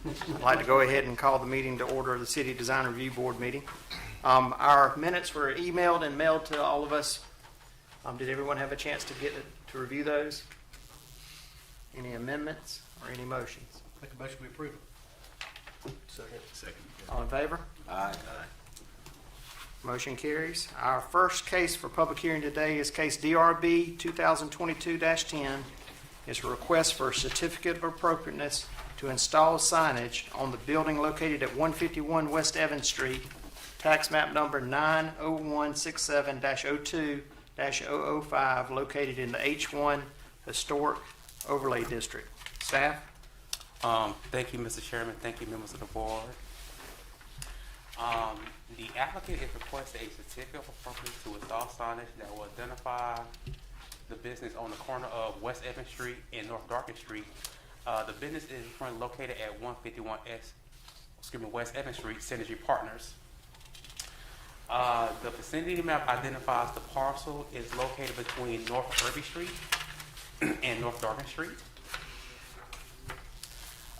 I'd like to go ahead and call the meeting to order, the City Design Review Board meeting. Our minutes were emailed and mailed to all of us. Did everyone have a chance to to review those? Any amendments or any motions? Make a motion we approve it. Second. All in favor? Aye. Motion carries. Our first case for public hearing today is case DRB 2022-10. It's a request for a certificate of appropriateness to install signage on the building located at 151 West Evans Street, tax map number 90167-02-005, located in the H1 Historic Overlay District. Staff? Thank you, Mr. Chairman. Thank you, members of the board. The applicant is requesting a certificate of appropriateness to install signage that will identify the business on the corner of West Evans Street and North Darkin Street. The business is currently located at 151 West Evans Street, Synergy Partners. The vicinity map identifies the parcel is located between North Irby Street and North Darkin Street.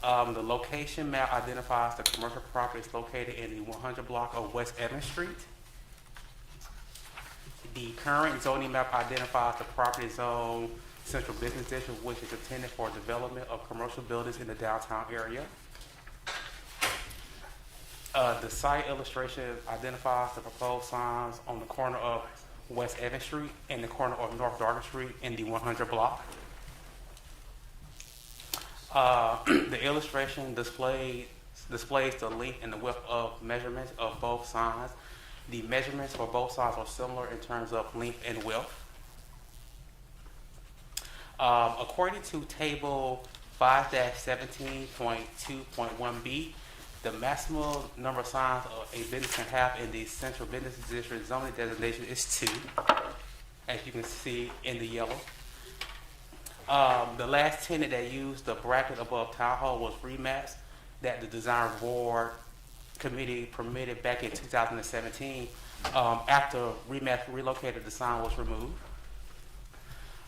The location map identifies the commercial property is located in the 100 block of West Evans Street. The current zoning map identifies the property zone Central Business District, which is intended for development of commercial buildings in the downtown area. The site illustration identifies the proposed signs on the corner of West Evans Street and the corner of North Darkin Street in the 100 block. The illustration displays the length and the width of measurements of both signs. The measurements for both sides are similar in terms of length and width. According to table 5-17.2.1b, the maximum number of signs a business can have in the Central Business District zoning designation is 2, as you can see in the yellow. The last tenant that used the bracket above Town Hall was Remax, that the design board committee permitted back in 2017. After Remax relocated, the sign was removed.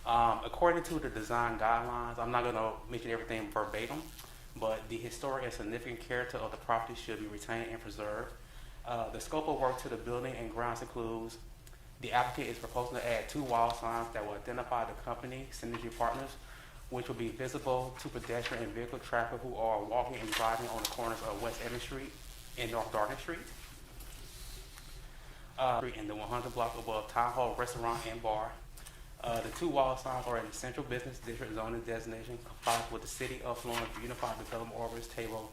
According to the design guidelines, I'm not going to mention everything verbatim, but the historic and significant character of the property should be retained and preserved. The scope of work to the building and grounds includes the applicant is proposing to add 2 wall signs that will identify the company, Synergy Partners, which will be visible to pedestrian and vehicle traffic who are walking and driving on the corners of West Evans Street and North Darkin Street. In the 100 block above Town Hall Restaurant and Bar. The 2 wall signs are in the Central Business District zoning designation complies with the City of Florence Unified Development Ordinance Table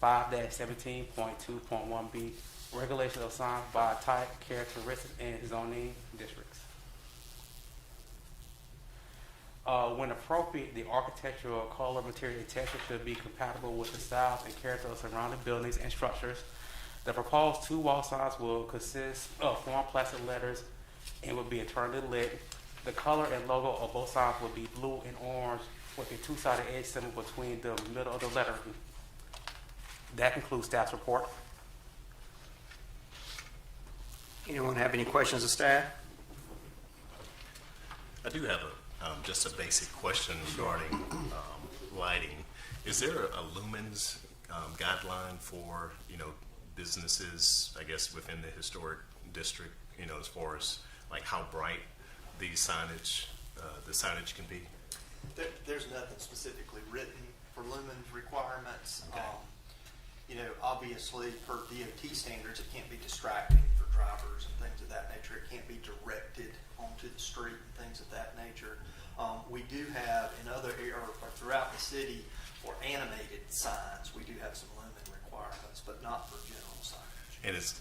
5-17.2.1b, regulation of signs by type, characteristics, and zoning districts. When appropriate, the architectural color, material, and texture should be compatible with the styles and character of surrounding buildings and structures. The proposed 2 wall signs will consist of form plastic letters and will be internally lit. The color and logo of both signs will be blue and orange with a 2-sided edge symbol between the middle of the letter. That concludes staff's report. Anyone have any questions of staff? I do have just a basic question regarding lighting. Is there a lumens guideline for businesses, I guess, within the historic district? As far as like how bright the signage can be? There's nothing specifically written for lumens requirements. Okay. Obviously, per DOT standards, it can't be distracting for drivers and things of that nature. It can't be directed onto the street and things of that nature. We do have in other areas or throughout the city for animated signs, we do have some lumen requirements, but not for general signage. And it's,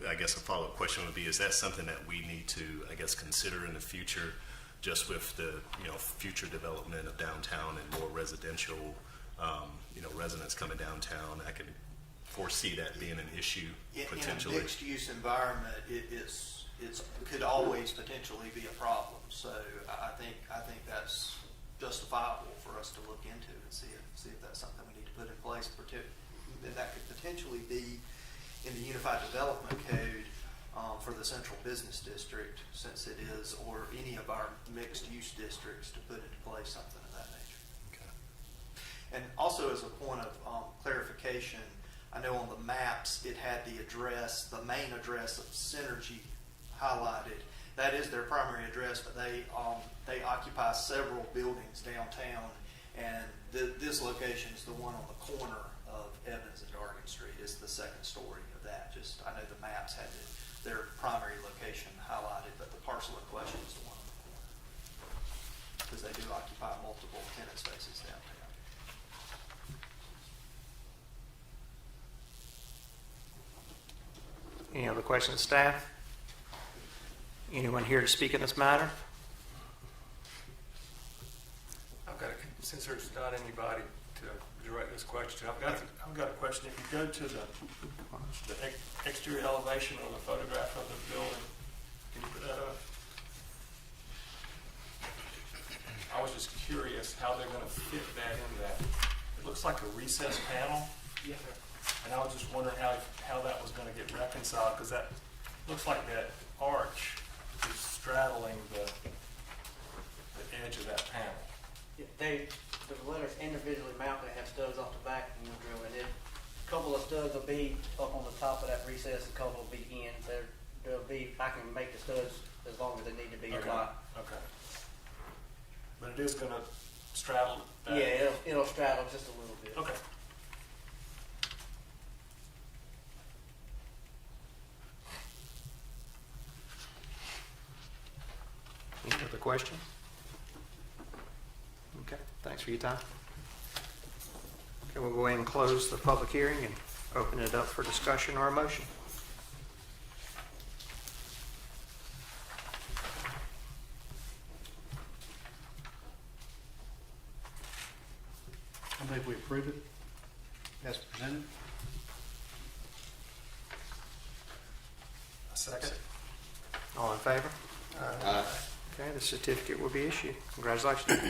I guess a follow-up question would be, is that something that we need to, I guess, consider in the future, just with the, future development of downtown and more residential, residents coming downtown? I can foresee that being an issue potentially. In a mixed-use environment, it could always potentially be a problem. So I think that's justifiable for us to look into and see if that's something we need to put in place. And that could potentially be in the Unified Development Code for the Central Business District, since it is, or any of our mixed-use districts, to put into place something of that nature. Okay. And also, as a point of clarification, location. I know on the maps, it had the address, the main address of Synergy highlighted. That is their primary address, but they occupy several buildings downtown, and this location is the one on the corner of Evans and Dargan Street. It's the second story of that. Just, I know the maps had their primary location highlighted, but the parcel in question is the one on the corner, because they do occupy multiple tenant spaces downtown. Any other questions, staff? Anyone here to speak in this matter? Since there's not anybody to direct this question, I've got a question. If you go to the exterior elevation on the photograph of the building, can you put that up? I was just curious how they're going to fit that in that. It looks like a recessed panel. Yeah. And I was just wondering how that was going to get reconciled, because that looks like that arch is straddling the edge of that panel. The letters individually mounted, they have studs off the back, and you'll drill it in. A couple of studs will be up on the top of that recess, a couple will be in. There'll be, I can make the studs as long as they need to be or not. Okay. But it is going to straddle that. Yeah, it'll straddle just a little bit. Okay. Any other questions? Okay, thanks for your time. Okay, we'll go ahead and close the public hearing and open it up for discussion or a motion. I move we approve it as presented. A second. All in favor? Okay, the certificate will be issued. Congratulations.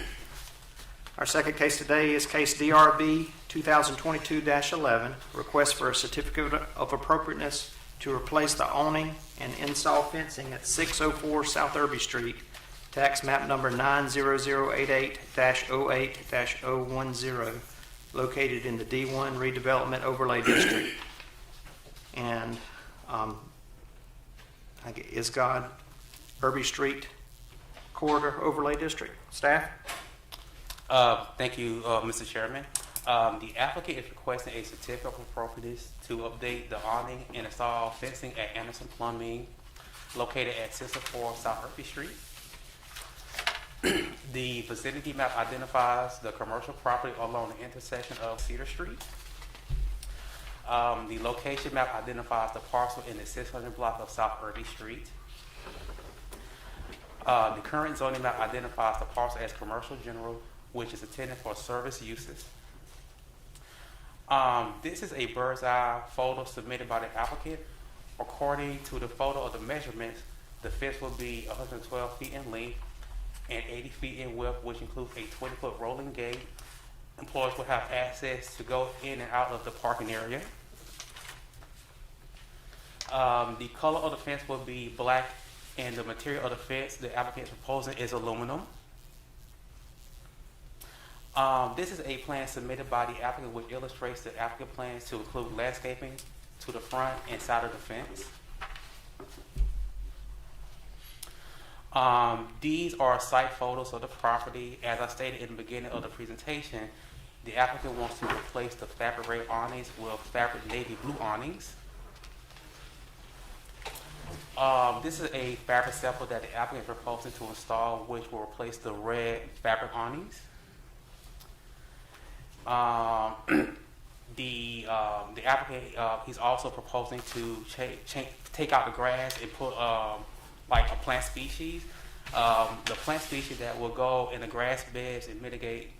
Our second case today is case DRB 2022-11, request for a certificate of appropriateness to replace the awning and install fencing at 604 South Irby Street, tax map number 90088-08-010, located in the D1 Redevelopment Overlay District. And is God Irby Street Corridor Overlay District. Staff? Thank you, Mr. Chairman. The applicant is requesting a certificate of appropriateness to update the awning and install fencing at Anderson Plumbing, located at 604 South Irby Street. The vicinity map identifies the commercial property along the intersection of Cedar Street. The location map identifies the parcel in the 600 block of South Irby Street. The current zoning map identifies the parcel as commercial general, which is intended for service uses. This is a bird's eye photo submitted by the applicant. According to the photo of the measurements, the fence will be 112 feet in length and 80 feet in width, which includes a 20-foot rolling gate. Employees will have access to go in and out of the parking area. The color of the fence will be black, and the material of the fence the applicant is proposing is aluminum. This is a plan submitted by the applicant, which illustrates the applicant plans to include landscaping to the front and side of the fence. These are site photos of the property. As I stated in the beginning of the presentation, the applicant wants to replace the fabric red awnings with fabric navy blue awnings. This is a fabric sample that the applicant is proposing to install, which will replace the red fabric awnings. The applicant he's also proposing to take out the grass and put like a plant species. The plant species that will go in the grass beds and mitigate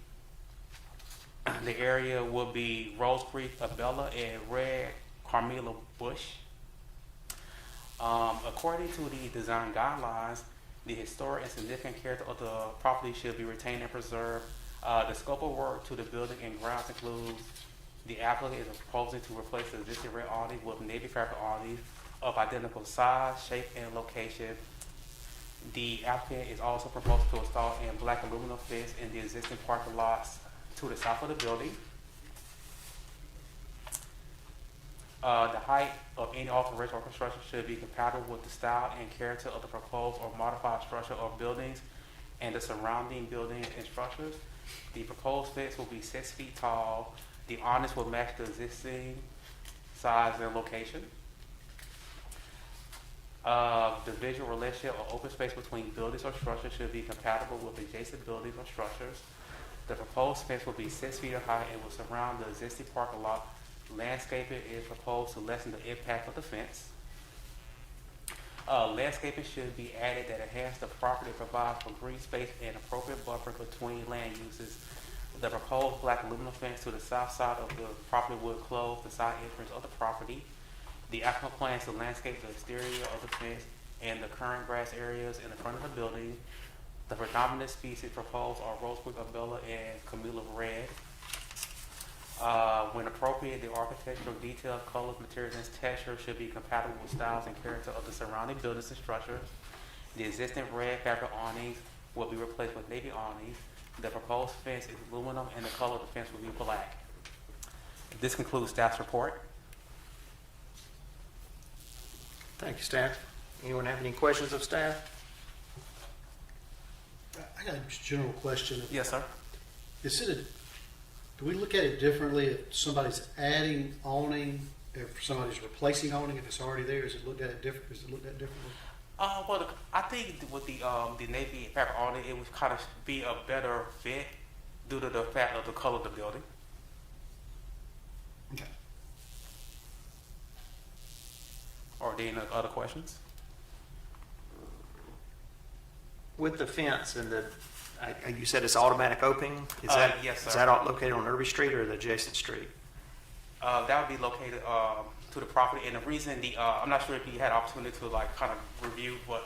the area will be Rose Creek abella and red Carmela bush. According to the design guidelines, the historic and significant character of the property should be retained and preserved. The scope of work to the building and grounds includes the applicant is proposing to replace the existing red awning with navy fabric awning of identical size, shape, and location. The applicant is also proposing to install a black aluminum fence in the existing parking lots to the south of the building. The height of any alteration or construction should be compatible with the style and character of the proposed or modified structure or buildings and the surrounding buildings and structures. The proposed fence will be 6 feet tall. The awnings will match the existing size and location. The visual relationship or open space between buildings or structures should be compatible with adjacent buildings or structures. The proposed fence will be 6 feet high and will surround the existing parking lot. Landscaping is proposed to lessen the impact of the fence. Landscaping should be added that enhance the property, provides for green space and appropriate buffer between land uses. The proposed black aluminum fence to the south side of the property would close the side entrance of the property. The applicant plans to landscape the exterior of the fence and the current grass areas in the front of the building. The predominant species proposed are rosewood umbrella and camellia red. When appropriate, the architectural detail, colors, materials, and texture should be compatible with styles and character of the surrounding buildings and structures. The existing red fabric awnings will be replaced with navy awnings. The proposed fence is aluminum and the color of the fence will be black. This concludes staff's report. Thank you, staff. Anyone have any questions of staff? I got a general question. Yes, sir. Do we look at it differently if somebody's adding awning, if somebody's replacing awning, if it's already there? Is it looked at differently? I think with the navy fabric awning, it would kind of be a better fit due to the fact of the color of the building. Okay. Are there any other questions? With the fence and you said it's automatic opening? Yes, sir. Is that located on Irby Street or the adjacent street? That would be located to the property, and the reason I'm not sure if you had opportunity to kind of review what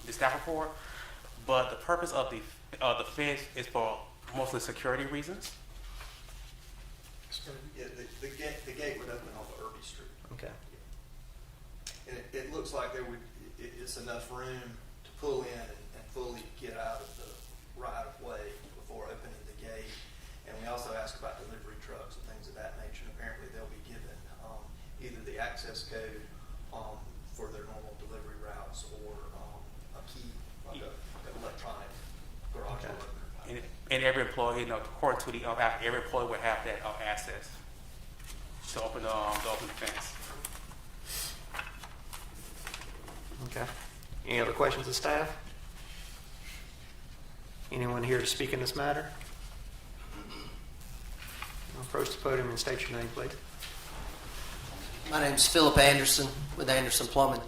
the staff report, but the purpose of the fence is for mostly security reasons. Yeah, the gate would open off of Irby Street. Okay. And it looks like it's enough room to pull in and fully get out of the right of way before opening the gate. And we also ask about delivery trucks and things of that nature. And apparently they'll be given either the access code for their normal delivery routes or a key, like an electronic garage door opener. And every employee, according to every employee would have that access to open the fence. Okay. Any other questions of staff? Anyone here to speak in this matter? Approach the podium and state your name, please. My name's Philip Anderson with Anderson Plumbing.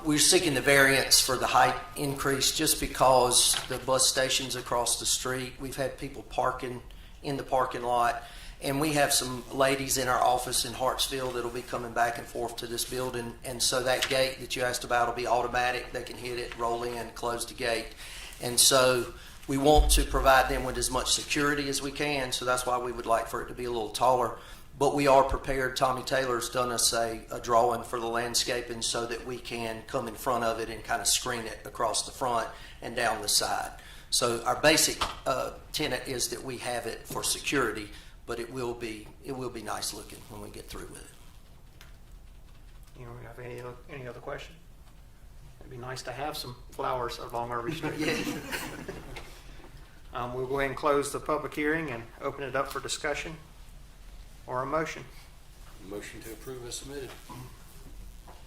We're seeking the variance for the height increase just because the bus station's across the street. We've had people parking in the parking lot, and we have some ladies in our office in Hartsville that'll be coming back and forth to this building, and so that gate that you asked about will be automatic. They can hit it, roll in, close the gate. And so we want to provide them with as much security as we can, so that's why we would like for it to be a little taller. But we are prepared. Tommy Taylor's done us a drawing for the landscaping so that we can come in front of it and kind of screen it across the front and down the side. So our basic tenet is that we have it for security, but it will be nice looking when we get through with it. You have any other question? It'd be nice to have some flowers along Irby Street. Yeah. We'll go ahead and close the public hearing and open it up for discussion or a motion. Motion to approve as submitted.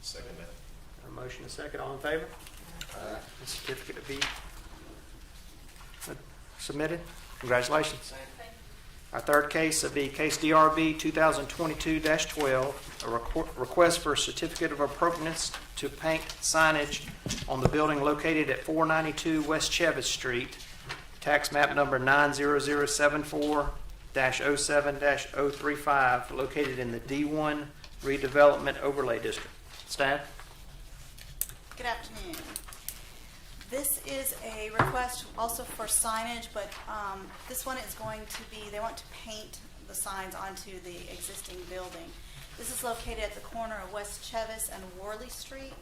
Second that. A motion and a second. All in favor? The certificate to be submitted. Congratulations. Our third case will be case DRB 2022-12, a request for a certificate of appropriateness to paint signage on the building located at 492 West Chevis Street, tax map number 90074-07-035, located in the D1 Redevelopment Overlay District. Staff? Good afternoon. This is a request also for signage, but this one is going to be, they want to paint the signs onto the existing building. This is located at the corner of West Chevis and Worley Street,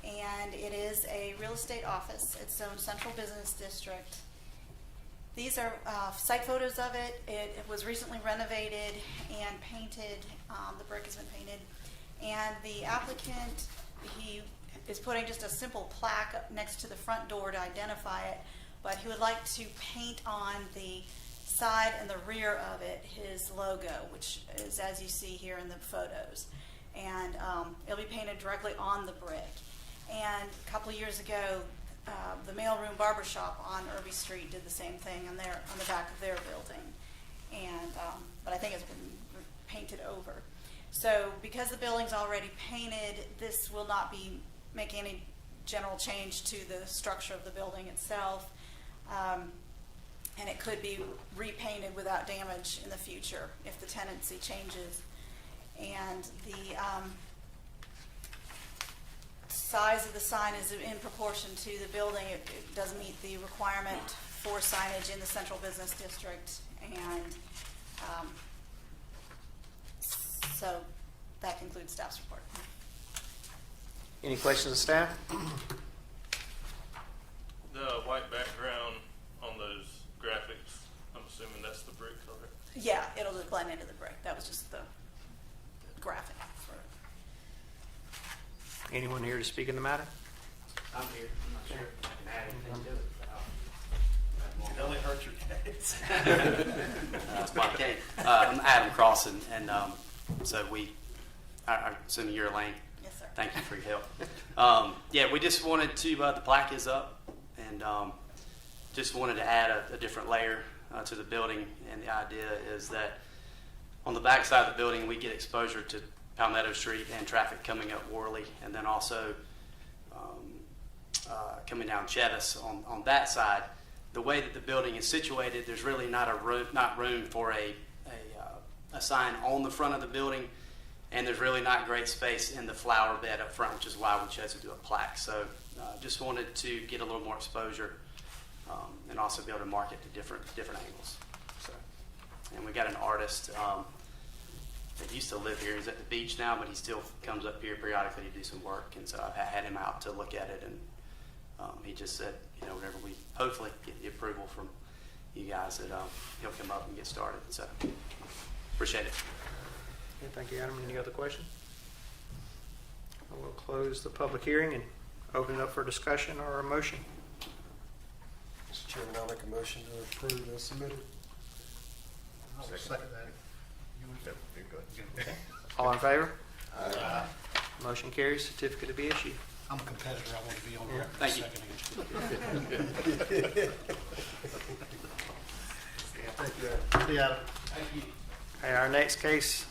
and it is a real estate office. It's own central business district. These are site photos of it. It was recently renovated and painted. The brick has been painted. And the applicant, he is putting just a simple plaque up next to the front door to identify it, but he would like to paint on the side and the rear of it his logo, which is as you see here in the photos. And it'll be painted directly on the brick. And a couple of years ago, the Mailroom Barbershop on Irby Street did the same thing on the back of their building. And but I think it's been painted over. So because the building's already painted, this will not be making any general change to the structure of the building itself. And it could be repainted without damage in the future if the tenancy changes. And the size of the sign is in proportion to the building. It does meet the requirement for signage in the central business district. And so that concludes staff's report. Any questions of staff? The white background on those graphics, I'm assuming that's the brick color. Yeah, it'll just blend into the brick. That was just the graphic for it. Anyone here to speak in the matter? I'm here. I'm not sure if I can add anything to it. It only hurt your case. That's Mike Kane. I'm Adam Cross, and so I assume you're Elaine. Yes, sir. Thank you for your help. Yeah, we just wanted to, the plaque is up, and just wanted to add a different layer to the building. And the idea is that on the back side of the building, we get exposure to Palmetto Street and traffic coming up Worley, and then also coming down Chevis on that side. The way that the building is situated, there's really not room for a sign on the front of the building, and there's really not great space in the flower bed up front, which is why we chose to do a plaque. So just wanted to get a little more exposure and also be able to market to different angles. So, and we got an artist that used to live here. He's at the beach now, but he still comes up here periodically to do some work, and so I've had him out to look at it, and he just said, whenever we hopefully get the approval from you guys, that he'll come up and get started. So appreciate it. Okay, thank you, Adam. Any other questions? I will close the public hearing and open it up for discussion or a motion. Mr. Chairman, I'll make a motion to approve as submitted. Second that. All in favor? Motion carries. Certificate to be issued. I'm a competitor. I want to be on the record. Thank you. Yeah. Okay, our next case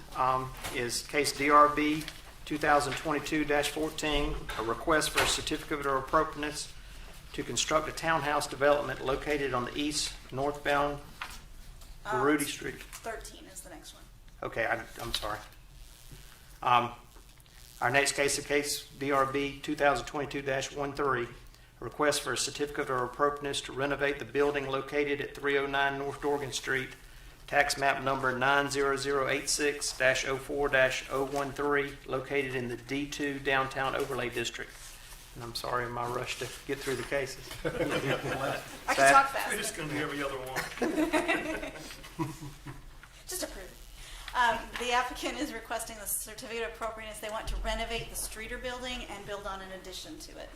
is case DRB 2022-14, a request for a certificate of appropriateness to construct a townhouse development located on the east northbound Baruti Street. 13 is the next one. Okay, I'm sorry. Our next case is case DRB 2022-13, a request for a certificate of appropriateness to renovate the building located at 309 North Dorgan Street, tax map number 90086-04-013, located in the D2 Downtown Overlay District. And I'm sorry in my rush to get through the cases. I can Staff? talk We're fast. just going to be every other one. Just approve it. The applicant is requesting the certificate of appropriateness. They want to renovate the Streeter building and build on an addition to it.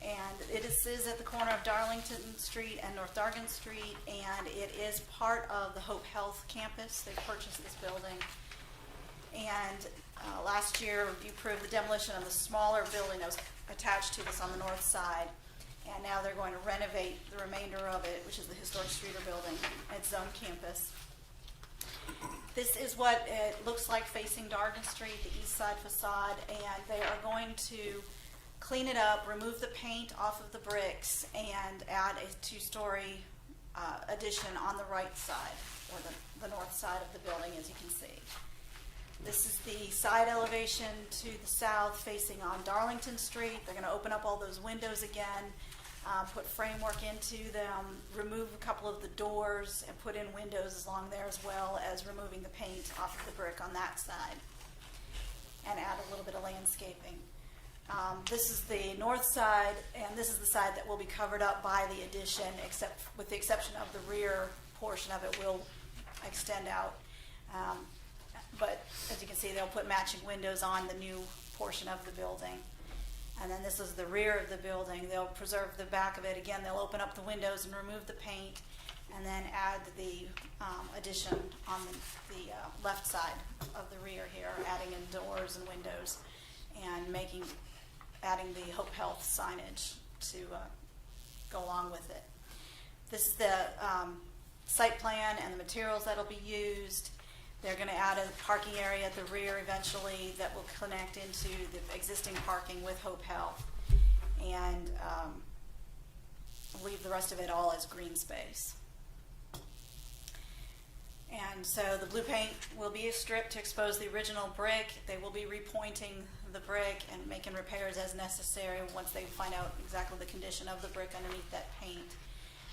And it is at the corner of Darlington Street and North Dargan Street, and it is part of the Hope Health campus. They purchased this building. And last year, you approved the demolition of the smaller building that was attached to this on the north side. And now they're going to renovate the remainder of it, which is the historic Streeter building at its own campus. This is what it looks like facing Dargan Street, the east side facade, and they are going to clean it up, remove the paint off of the bricks, and add a two-story addition on the right side, or the north side of the building, as you can see. This is the side elevation to the south facing on Darlington Street. They're going to open up all those windows again, put framework into them, remove a couple of the doors, and put in windows along there, as well as removing the paint off of the brick on that side, and add a little bit of landscaping. This is the north side, and this is the side that will be covered up by the addition, except with the exception of the rear portion of it will extend out. but as you can see, they'll put matching windows on the new portion of the building. And then this is the rear of the building. They'll preserve the back of it. Again, they'll open up the windows and remove the paint, and then add the addition on the left side of the rear here, adding in doors and windows, and adding the Hope Health signage to go along with it. This is the site plan and the materials that'll be used. They're going to add a parking area at the rear eventually that will connect into the existing parking with Hope Health, and leave the rest of it all as green space. And so the blue paint will be stripped to expose the original brick. They will be repointing the brick and making repairs as necessary once they find out exactly the condition of the brick underneath that paint.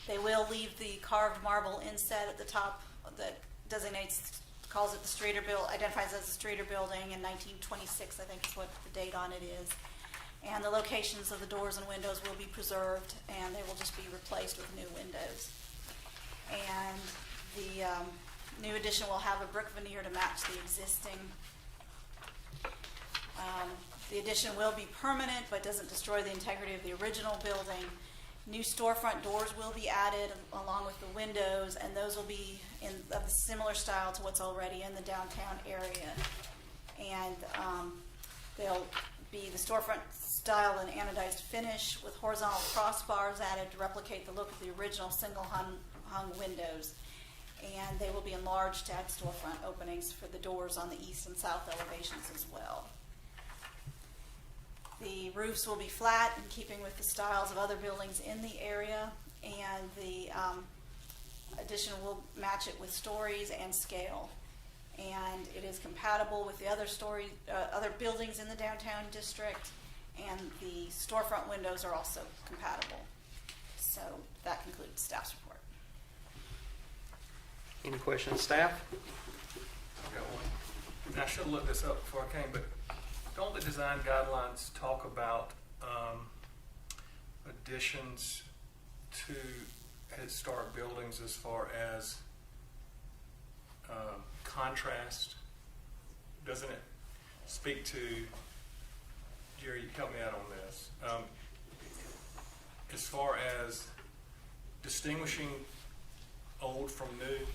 They will leave the carved marble inset at the top that calls it the Streeter building, identifies as the Streeter building in 1926, I think is what the date on it is. And the locations of the doors and windows will be preserved, and they will just be replaced with new windows. And the new addition will have a brick veneer to match the existing. The addition will be permanent, but doesn't destroy the integrity of the original building. New storefront doors will be added along with the windows, and those will be of a similar style to what's already in the downtown area. And they'll be the storefront style and anodized finish with horizontal crossbars added to replicate the look of the original single hung windows. And they will be enlarged to add storefront openings for the doors on the east and south elevations as well. The roofs will be flat in keeping with the styles of other buildings in the area, and the addition will match it with stories and scale. And it is compatible with the other buildings in the downtown district, and the storefront windows are also compatible. So that concludes staff's report. Any questions, staff? I've got one. And I should have looked this up before I came, but don't the design guidelines talk about additions to historic buildings as far as contrast? Doesn't it speak to, Jerry, you help me out on this, as far as distinguishing old from new?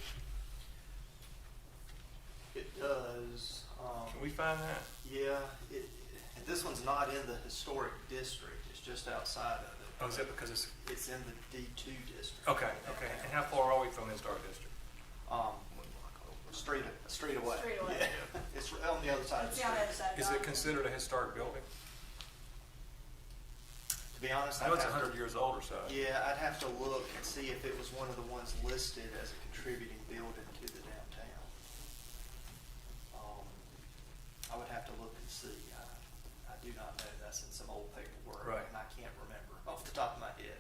It does. Can we find that? Yeah, and this one's not in the historic district. It's just outside of it. Oh, is that because it's It's in the D2 district. okay? Okay. And how far are we from the historic district? Street away. Street away. Yeah. It's on the other side of the It's on the other street. side. Is it considered a historic building? To be honest, I know it's I'd have 100 years old or so. Yeah, I'd have to look and see if it was one of the ones listed as a contributing building to the downtown. I would have to look and see. I do not know. That's in some old paperwork, Right. and I can't remember off the top of my head.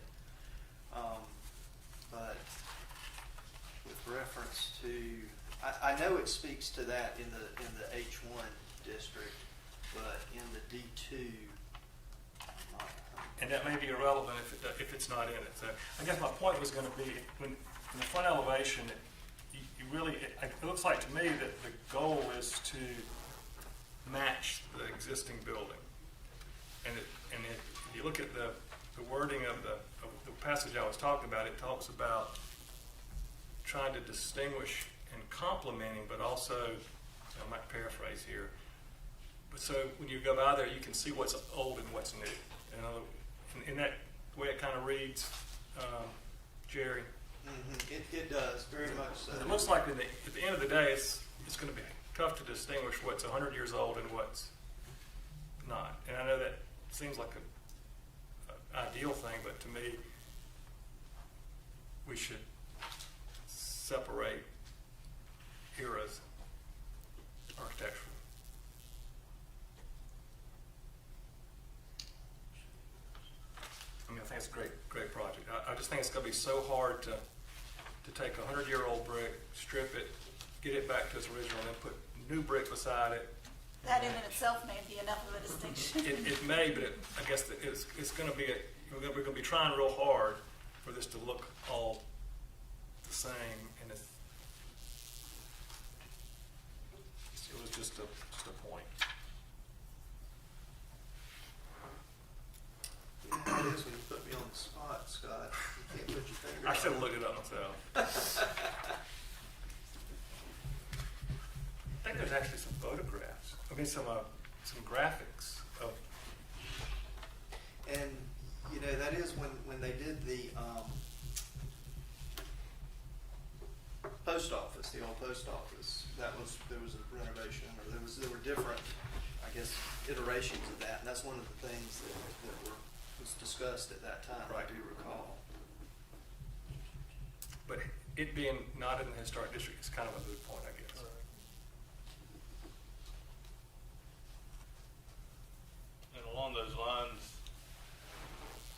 But with reference to, I know it speaks to that in the H1 district, but in the D2. And that may be irrelevant if it's not in it. So I guess my point was going to be, when in the front elevation, it looks like to me that the goal is to match the existing building. And if you look at the wording of the passage I was talking about, it talks about trying to distinguish and complementing, but also, I might paraphrase here, but so when you go by there, you can see what's old and what's new. In that way it kind of reads, Jerry. Mm-hmm. It does, very much so. It looks like at the end of the day, it's going to be tough to distinguish what's 100 years old and what's not. And I know that seems like an ideal thing, but to me, we should separate eras architecturally. I mean, I think it's a great project. I just think it's going to be so hard to take a 100-year-old brick, strip it, get it back to its original, and then put new brick beside it. That in itself may be enough of a distinction. It may, but I guess it's going to be we're going to be trying real hard for this to look all the same, and it's there's actually some photographs, some graphics of, And, you know, that is when they did the post office, the old post office, there was a renovation, or there were different, I guess, iterations of that, and that's one of the things that was discussed at that time, I do recall. but it being not in the historic district is kind of a moot point, I guess. And along those lines,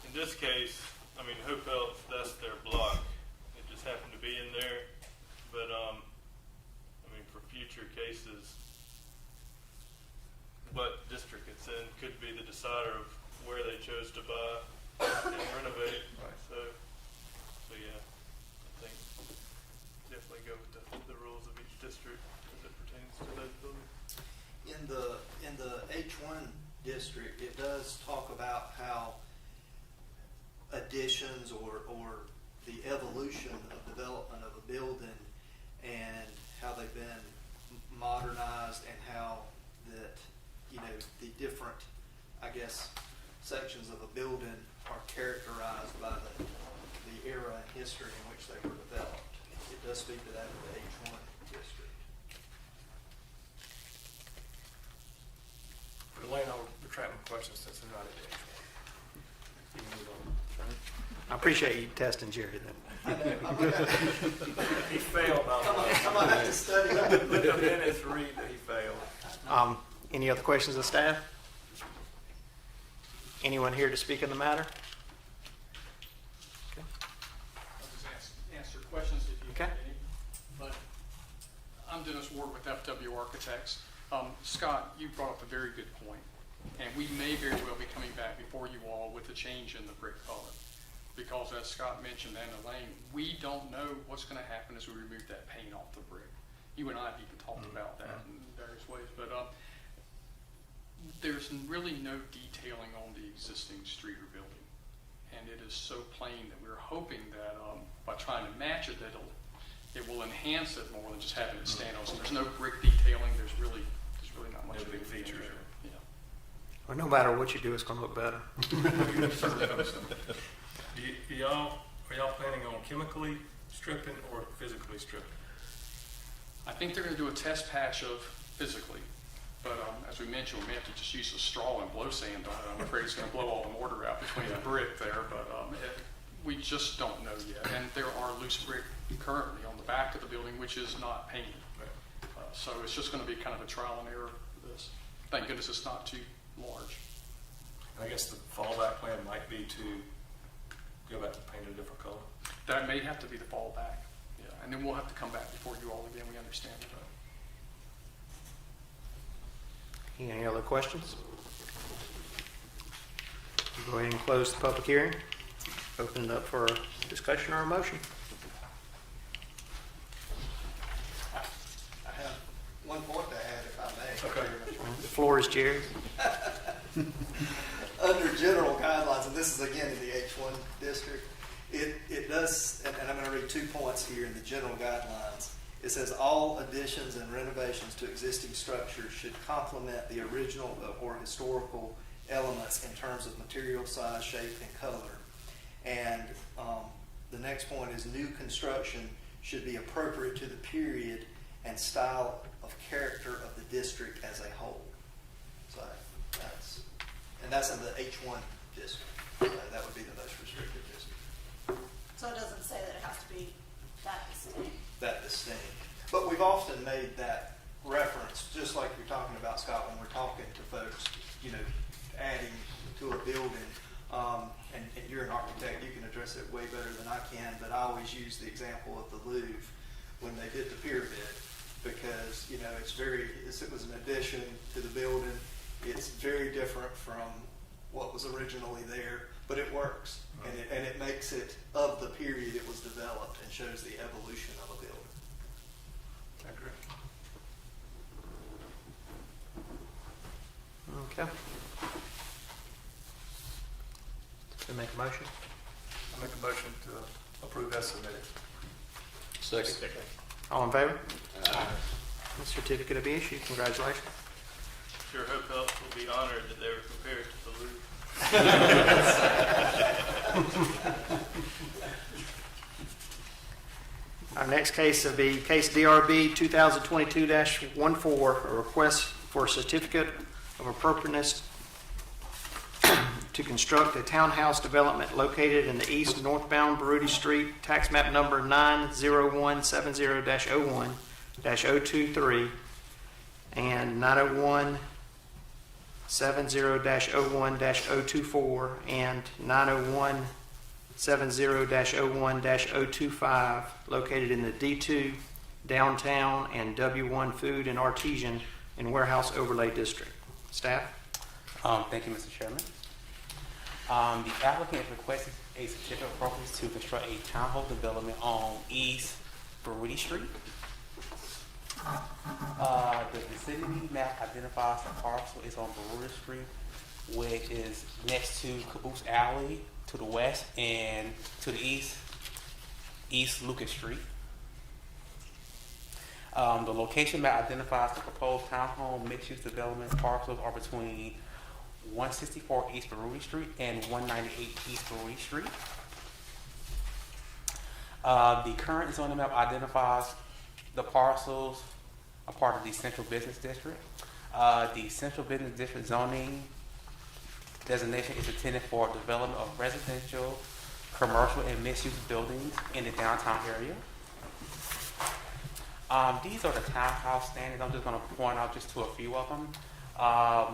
in this case, I mean, who felt that's their block? It just happened to be in there. But, I mean, for future cases, what district it's in could be the decider of where they chose to buy and renovate. Right. So yeah, I think definitely go with the rules of each district as it pertains to those buildings. In the H1 district, it does talk about how additions or the evolution of development of a building and how they've been modernized and how that, you know, the different, I guess, sections of a building are characterized by the era and history in which they were developed. It does speak to that in the H1 district. But Elaine, I'll retract my question since they're not in the H1. You can move on. I appreciate you testing Jerry then. I know, I'm gonna, He failed, by the way. I'm gonna have to study up. Look at the minutes, read that he failed. Any other questions of staff? Anyone here to speak on the matter? Okay. I'll just answer questions if you Okay. have any. But I'm Dennis Ward with FW Architects. Scott, you brought up a very good point, and we may very well be coming back before you all with a change in the brick color. Because as Scott mentioned, and Elaine, we don't know what's going to happen as we remove that paint off the brick. You and I have even talked about that in various ways, but there's really no detailing on the existing street or building. And it is so plain that we're hoping that by trying to match it, that it will enhance it more than just having it stand on. So there's no brick detailing, there's really not much No of big anything features. there. Yeah. Well, no matter what you do, it's going to look better. Are y'all planning on chemically stripping or physically stripping? I think they're going to do a test patch of physically, but as we mentioned, we may have to just use a straw and blow sand on it. I'm afraid it's going to blow all the mortar out between the brick there, but we just don't know yet. And there are loose brick currently on the back of the building, which is not painted. So it's just going to be kind of a trial and error for this. Thank goodness it's not too large. And I guess the fallback plan might be to go back to paint a different color. That may have to be the fallback. Yeah, and then we'll have to come back before you all again. We understand that. Any other questions? Go ahead and close the public hearing. Open it up for a discussion or a motion. I have one point to add, if I may. Okay. The floor is Jerry's. Under general guidelines, and this is again in the H1 district, it does, and I'm going to read 2 points here in the general guidelines. It says all additions and renovations to existing structures should complement the original or historical elements in terms of material, size, shape, and color. And the next point is new construction should be appropriate to the period and style of character of the district as a whole. So that's in the H1 district. That would be the most restrictive district. So it doesn't say that it has to be that distinct. That distinct. But we've often made that reference, just like you're talking about, Scott, when we're talking to folks, you know, adding to a building. And you're an architect, you can address it way better than I can, but I always use the example of the Louvre when they did the pyramid, because, you know, it was an addition to the building. It's very different from what was originally there, but it works, and it makes it of the period it was developed and shows the evolution of a building. I agree. Okay. So make a motion. I make a motion to approve as submitted. Second. All in favor? The certificate will be issued. Congratulations. Sure hope Health will be honored that they were prepared to salute. Our next case will be case DRB 2022-14, a request for a certificate of appropriateness to construct a townhouse development located in the east northbound Baruti Street, tax map number 90170-01-023 and 90170-01-024 and 90170-01-025 located in the D2 downtown and W1 food and artisan and warehouse overlay district. Staff? Thank you, Mr. Chairman. The applicant has requested a certificate of appropriateness to construct a townhome development on East Baruti Street. The vicinity map identifies the parcel is on Baruti Street, which is next to Caboose Alley to the west, and to the east, East Lucas Street. The location map identifies the proposed townhome mixed-use development parcels are between 164 East Baruti Street and 198 East Baruti Street. The current zoning map identifies the parcels are part of the central business district. The central business district zoning designation is intended for development of residential, commercial, and mixed-use buildings in the downtown area. These are the townhouse standards. I'm just going to point out just to a few of them.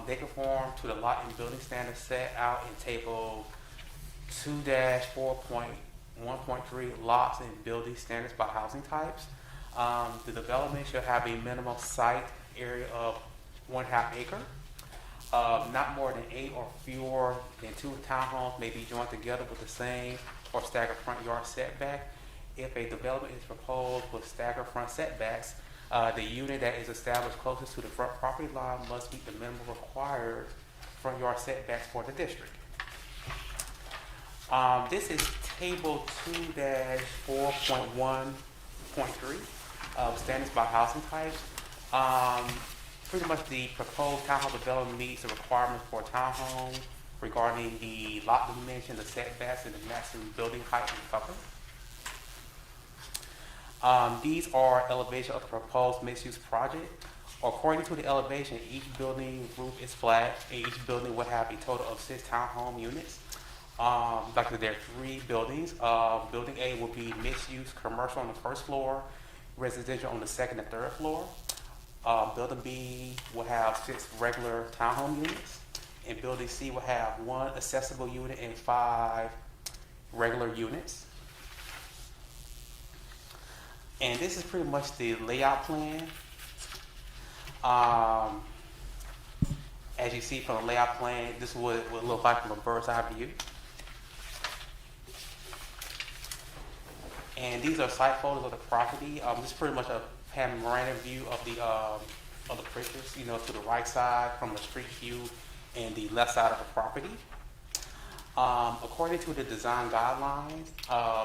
They conform to the lot and building standards set out in Table 2-4.1.3 lots and building standards by housing types. The development shall have a minimum site area of 1/2 acre. Not more than 8 or fewer than 2 townhomes may be joined together with the same or staggered front yard setback. If a development is proposed with staggered front setbacks, the unit that is established closest to the front property line must meet the minimum required front yard setbacks for the district. This is Table 2-4.1.3, standards by housing types. Pretty much the proposed townhome development meets the requirements for townhomes regarding the lot dimension, the setbacks, and the maximum building height and cover. These are elevations of the proposed mixed-use project. According to the elevation, each building roof is flat, and each building will have a total of 6 townhome units. Like there are 3 buildings. Building A will be mixed-use commercial on the first floor, residential on the second and third floor. Building B will have 6 regular townhome units, and Building C will have 1 accessible unit and 5 regular units. And this is pretty much the layout plan. As you see from the layout plan, this is what it would look like from a bird's eye view. And these are site photos of the property. This is pretty much a panoramic view of the pictures. You know, to the right side from the street view, and the left side of the property. According to the design guidelines,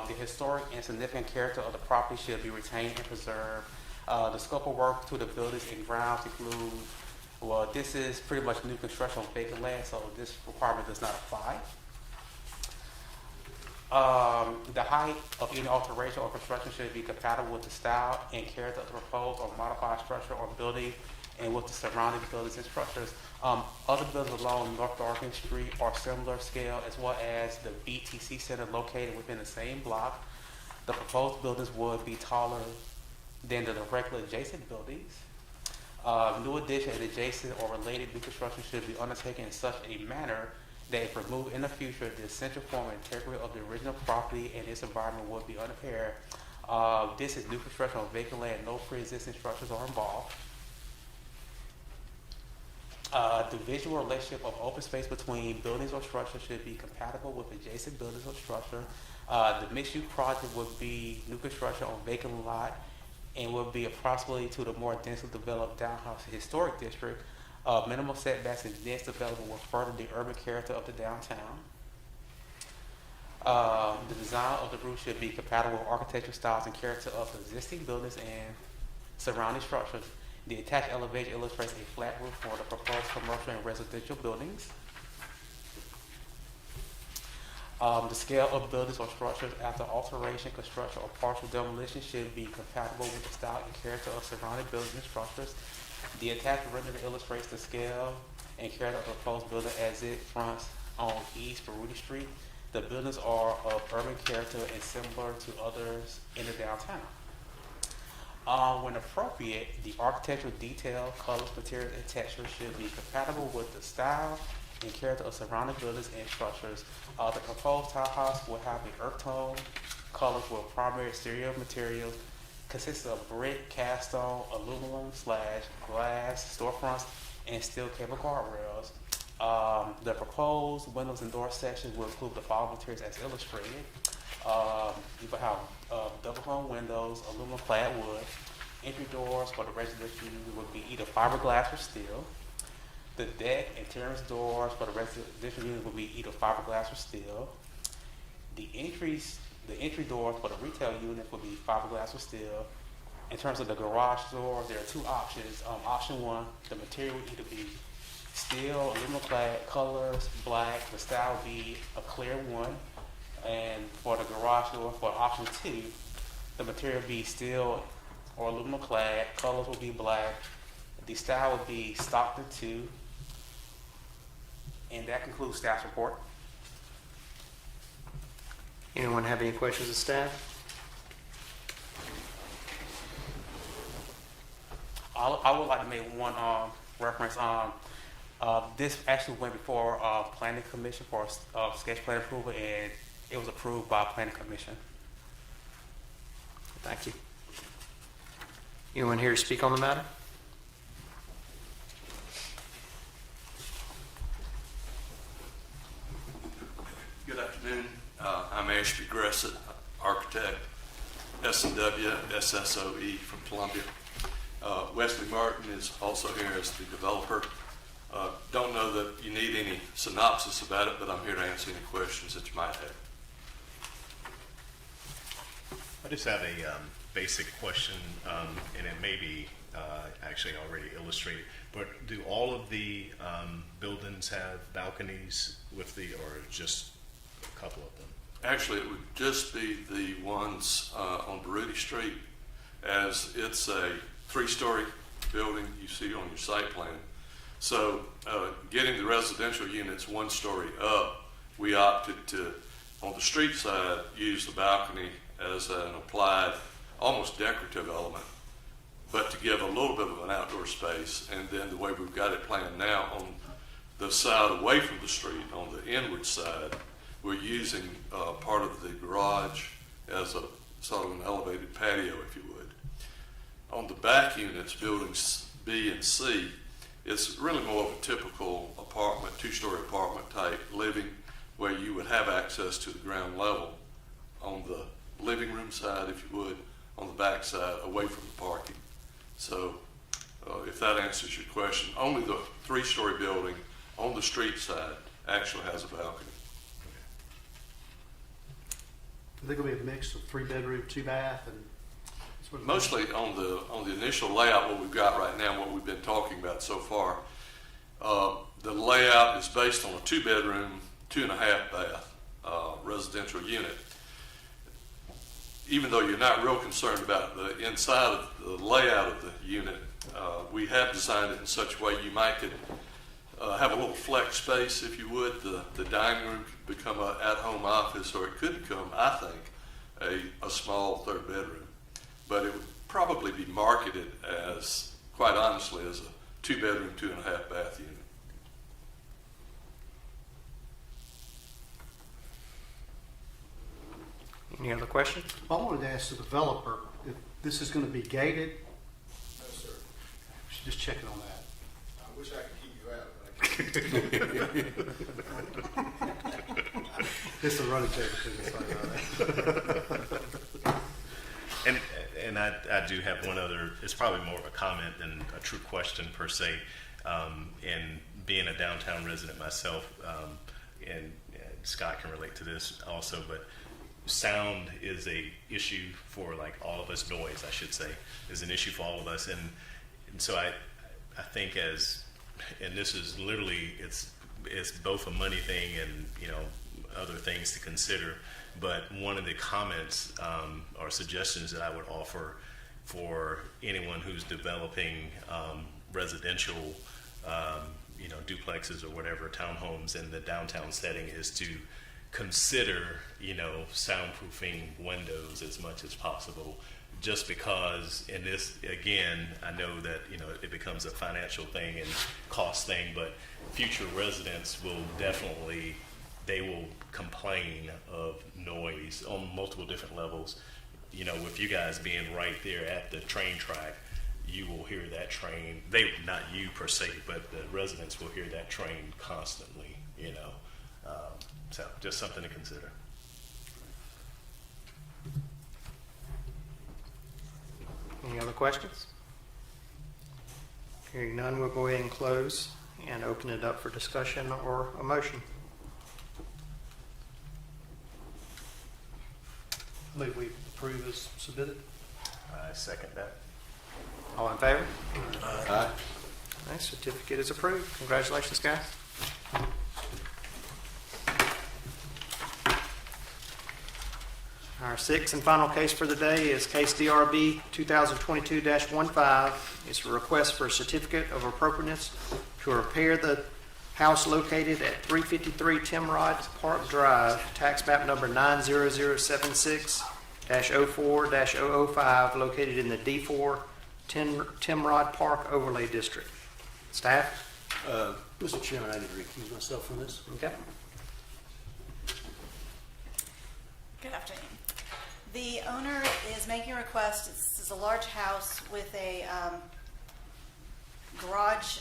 the historic and significant character of the property should be retained and preserved. The scope of work to the buildings and grounds includes, well, this is pretty much new construction on vacant land, so this requirement does not apply. The height of any alteration or construction should be compatible with the style and character of the proposed or modified structure or building and with the surrounding buildings and structures. Other buildings along North Darkin Street are similar scale, as well as the BTC Center located within the same block. The proposed buildings would be taller than the directly adjacent buildings. New addition and adjacent or related new construction should be undertaken in such a manner that if removed in the future, the essential form and integrity of the original property and its environment would be unimpaired. This is new construction on vacant land. No pre-existing structures are involved. The visual relationship of open space between buildings or structures should be compatible with adjacent buildings or structure. The mixed-use project would be new construction on vacant lot and would be approximately to the more densely developed downtown historic district. Minimal setbacks and dense development will further the urban character of the downtown. The design of the roof should be compatible with architectural styles and character of the existing buildings and surrounding structures. The attached elevation illustrates a flat roof for the proposed commercial and residential buildings. The scale of buildings or structures after alteration, construction, or partial demolition should be compatible with the style and character of surrounding buildings and structures. The attached rendering illustrates the scale and character of the proposed building as it fronts on East Baruti Street. The buildings are of urban character and similar to others in the downtown. When appropriate, the architectural detail, colors, materials, and texture should be compatible with the style and character of surrounding buildings and structures. The proposed townhouse will have the earth tone colors with primary exterior materials consists of brick, cast stone, aluminum / glass storefronts, and steel cable guardrails. The proposed windows and door sections will include the following materials as illustrated. You will have double hung windows, aluminum clad wood. Entry doors for the residential unit will be either fiberglass or steel. The deck and terrace doors for the residential unit will be either fiberglass or steel. The entry doors for the retail unit will be fiberglass or steel. In terms of the garage doors, there are two options. Option one, the material will either be steel, aluminum clad, colors, black. The style will be a clear one. And for the garage door, for option two, the material will be steel or aluminum clad, colors will be black. The style will be Stockton 2. And that concludes staff's report. Anyone have any questions of staff? I would like to make one reference. This actually went before Planning Commission for sketch plan approval, and it was approved by Planning Commission. Thank you. Anyone here to speak on the matter? Good afternoon. I'm Ashby Gressett, architect, S&W, SSOE from Columbia. Wesley Martin is also here as the developer. Don't know that you need any synopsis about it, but I'm here to answer any questions that you might have. I just have a basic question, and it may be actually already illustrated, but do all of the buildings have balconies with or just a couple of them? Actually, it would just be the ones on Baruti Street, as it's a 3-story building you see on your site plan. So getting the residential units 1 story up, we opted to, on the street side, use the balcony as an applied, almost decorative element, but to give a little bit of an outdoor space. And then the way we've got it planned now, on the side away from the street, on the inward side, we're using part of the garage as a sort of an elevated patio, if you would. On the back units, buildings B and C, it's really more of a typical apartment, 2-story apartment type living, where you would have access to the ground level on the living room side, if you would, on the back side, away from the parking. So if that answers your question, only the 3-story building on the street side actually has a balcony. I think it'll be a mix of 3-bedroom, 2-bath, and Mostly on the initial layout, what we've got right now, what we've been talking about so far, the layout is based on a 2-bedroom, 2.5-bath residential unit. Even though you're not real concerned about the inside of the layout of the unit, we have designed it in such a way you might could have a little flex space, if you would. The dining room could become an at-home office, or it could become, I think, a small 3rd bedroom. But it would probably be marketed as, quite honestly, as a 2-bedroom, 2.5-bath unit. Any other questions? I wanted to ask the developer if this is going to be gated. No, sir. We should just check it on that. I wish I could keep you out, but I can't. It's a running table thing. And I do have one other, it's probably more of a comment than a true question per se. And being a downtown resident myself, and Scott can relate to this also, but sound is a issue for like all of us, noise I should say, is an issue for all of us. And and so I think and this is literally, it's both a money thing and, other things to consider. But one of the comments or suggestions that I would offer for anyone who's developing residential, duplexes or whatever, townhomes in the downtown setting is to consider, soundproofing windows as much as possible. Just because in this, again, I know that, it becomes a financial thing and cost thing, but future residents will definitely, they will complain of noise on multiple different levels. With you guys being right there at the train track, you will hear that train. Not you per se, but the residents will hear that train constantly. So just something to consider. Any other questions? Hearing none, we'll go ahead and close and open it up for discussion or a motion. I believe we approve as submitted. I second that. All in favor? Aye. All right, certificate is approved. Congratulations, guys. Our sixth and final case for the day is case DRB 2022-15. It's a request for a certificate of appropriateness to repair the house located at 353 Timrod Park Drive, tax map number 90076-04-005, located in the D4 Timrod Park Overlay District. Staff? Mr. Chairman, I need to recuse myself from this. Okay. Good afternoon. The owner is making a request. This is a large house with a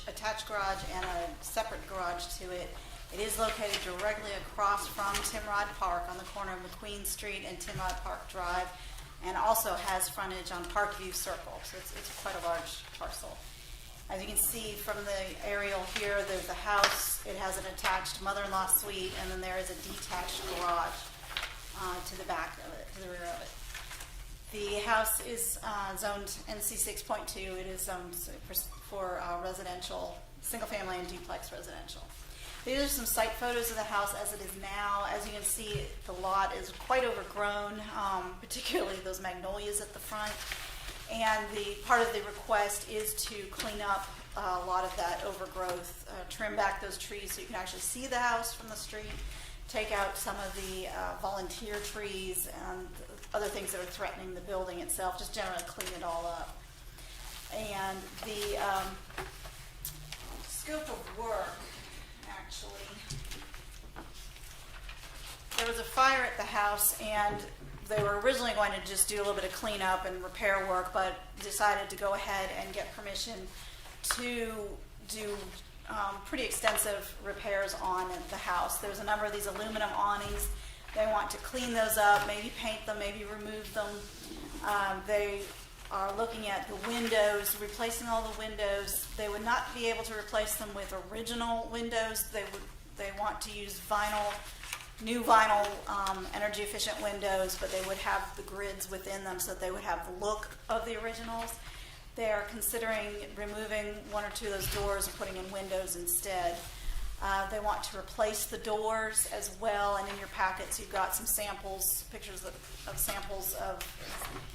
attached garage, and a separate garage to it. It is located directly across from Timrod Park on the corner of McQueen Street and Timrod Park Drive, and also has frontage on Parkview Circle. So it's quite a large parcel. As you can see from the aerial here, there's a house. It has an attached mother-in-law suite, and then there is a detached garage to the back of it, to the rear of it. The house is zoned NC 6.2. It is zoned for residential, single-family and duplex residential. These are some site photos of the house as it is now. As you can see, the lot is quite overgrown, particularly those magnolias at the front. And the part of the request is to clean up a lot of that overgrowth, trim back those trees so you can actually see the house from the street, take out some of the volunteer trees and other things that are threatening the building itself, just generally clean it all up. And the scope of work, actually, there was a fire at the house, and they were originally going to just do a little bit of cleanup and repair work, but decided to go ahead and get permission to do pretty extensive repairs on the house. There's a number of these aluminum awnings. They want to clean those up, maybe paint them, maybe remove them. They are looking at the windows, replacing all the windows. They would not be able to replace them with original windows. They want to use new vinyl, energy efficient windows, but they would have the grids within them so that they would have the look of the originals. They are considering removing one or two of those doors and putting in windows instead. They want to replace the doors as well, and in your packets you've got some samples, pictures of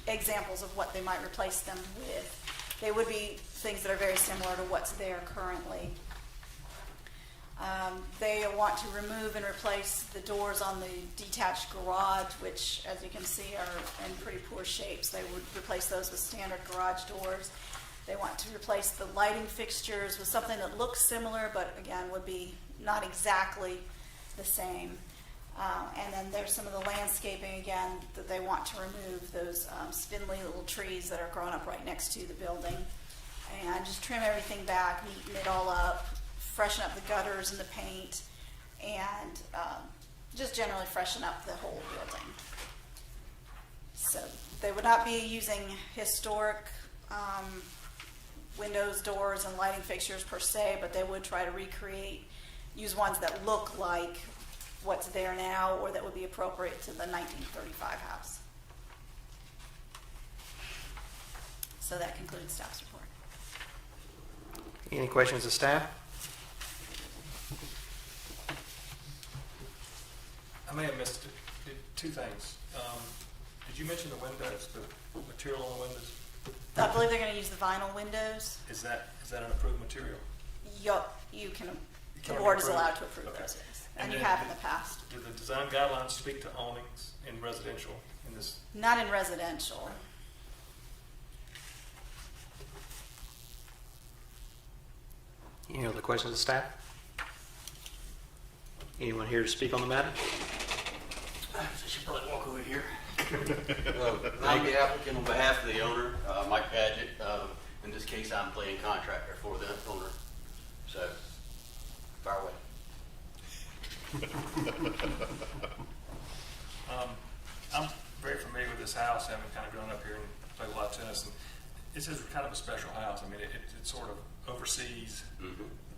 examples of what they might replace them with. They would be things that are very similar to what's there currently. They want to remove and replace the doors on the detached garage, which, as you can see, are in pretty poor shapes. They would replace those with standard garage doors. They want to replace the lighting fixtures with something that looks similar, but again, would be not exactly the same. And then there's some of the landscaping, again, that they want to remove, those spindly little trees that are growing up right next to the building. And just trim everything back, neaten it all up, freshen up the gutters and the paint, and just generally freshen up the whole building. So they would not be using historic windows, doors, and lighting fixtures per se, but they would try to use ones that look like what's there now or that would be appropriate to the 1935 house. So that concludes staff's report. Any questions of staff? I may have missed it. Two things. Did you mention the windows, the material on the windows? I believe they're going to use the vinyl windows. Is that an approved material? You can, the can board is approve? allowed to approve Okay. those, yes. And And you then have in the past. Do the design guidelines speak to awnings in residential in this? Not in residential. Any other questions of staff? Anyone here to speak on the matter? I should probably walk over here. I'm the applicant on behalf of the owner, Mike Padgett. In this case, I'm playing contractor for the owner. So, fire away. I'm very familiar with this house, having kind of grown up here and played a lot of tennis. And this is kind of a special house. I mean, it sort of oversees the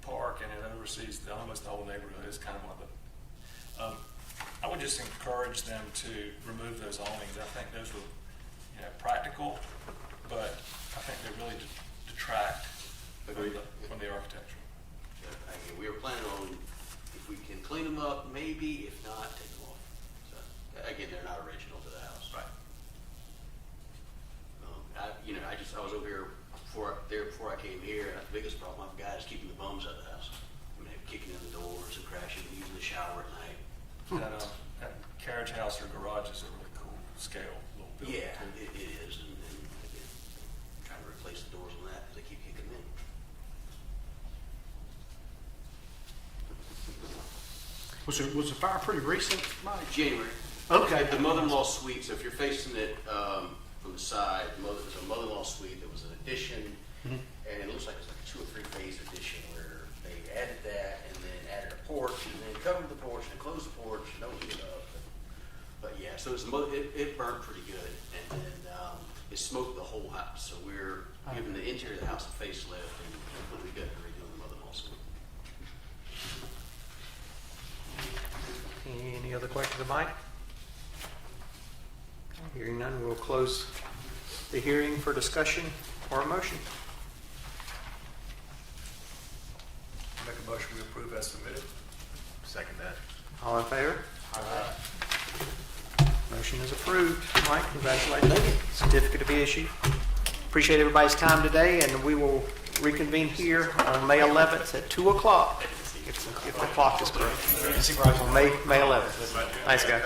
park and it oversees almost the whole neighborhood. It's kind of one of the. I would just encourage them to remove those awnings. I think those were, practical, but I think they really detract from the architecture. I mean, we were planning on, if we can clean them up, maybe. If not, take them off. So, again, they're not original to the house. Right. I was over here before I came here. And the biggest problem I've got is keeping the bums out of the house. I mean, kicking in the doors and crashing and using the shower at night. That carriage house or garage is a really cool scale little building. Yeah, too. it is. And again, trying to replace the doors on that because they keep kicking in. Was the fire pretty recent, Mike? January. Okay. The mother-in-law suite, so if you're facing it from the side, there's a mother-in-law suite that was an addition, and it looks like it's like a 2 or 3 phase addition where they added that and then added a porch and then covered the porch and closed the porch and opened it up. But yeah, so it burned pretty good, and then it smoked the whole house. So we're giving the interior of the house a facelift and completely good and redoing the mother-in-law suite. Any other questions of Mike? Hearing none, we'll close the hearing for discussion or a motion. Make a motion we approve as submitted. Second that. All in favor? Motion is approved. Mike, congratulations. Certificate to be issued. Appreciate everybody's time today, and we will reconvene here on May 11th at 2 o'clock, if the clock is correct. On May 11th. Thanks, guys.